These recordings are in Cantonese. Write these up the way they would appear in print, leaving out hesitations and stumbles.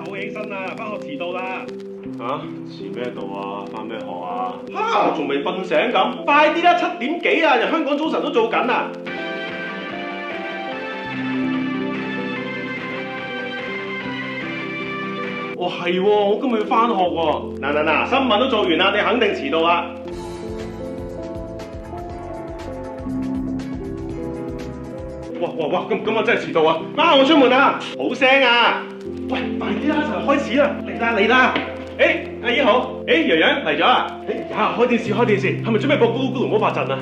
好起身啦，返學遲到啦。遲咩到啊？返咩學啊？仲未瞓醒咁？快啲啦，7點幾啊！人香港早晨都做緊啊！係喎，我今日要返學喎。嗱，新聞都做完啦，你肯定遲到啦。哇，咁我真係遲到啊！我出門啦，好聲啊！喂，快啲啦，就嚟開始啦，嚟啦！阿姨好，洋洋嚟咗啊！開電視，係咪準備播咕嚕咕嚕魔法陣啊？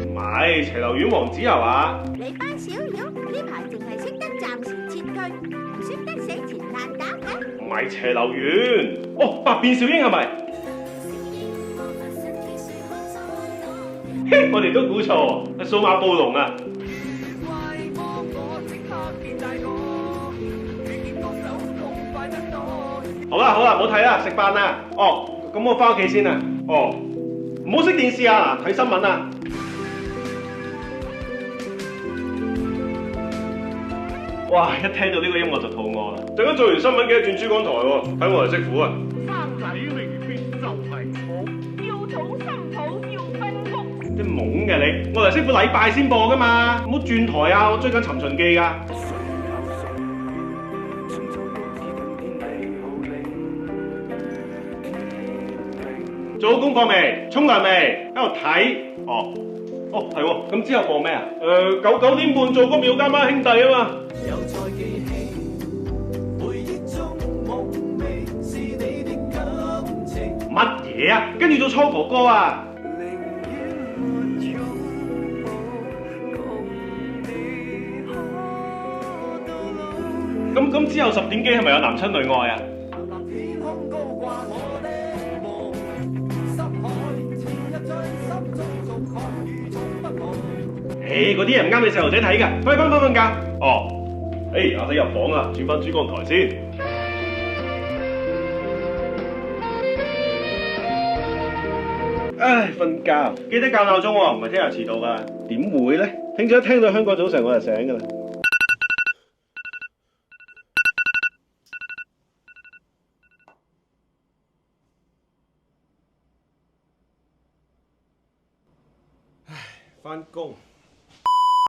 唔係，斜流院王子係嘛？你班小妖呢排淨係識得暫時撤退，唔識得死纏爛打嘅。唔係斜流院，百變小櫻係咪？我哋都估錯，係數碼暴龍啊！好啦，唔好睇啦，食飯啦。咁我返屋企先啦。唔好熄電視啊，睇新聞啊！哇！一聽到呢個音樂就肚餓啦。陣間做完新聞記得轉珠江台喎，睇我嚟識苦啊！生仔未必就係我，要草心抱要分屋。啲懵嘅你，我嚟識苦禮拜先播噶嘛，唔好轉台啊！我追緊《尋秦記》㗎。做好功課未？沖涼未？喺度睇。係喎。咁之後播咩啊？9點半做個廟家孖兄弟啊嘛。乜嘢啊？跟住做初哥哥啊！咁之後10點幾係咪有男親女愛啊？嗰啲嘢唔啱你細路仔睇㗎，快瞓覺。阿仔入房啦，轉翻珠江台先。瞓覺，記得校鬧鐘喎，唔係聽日遲到㗎。點會咧？聽咗一聽到香港早晨我就醒㗎啦。返工。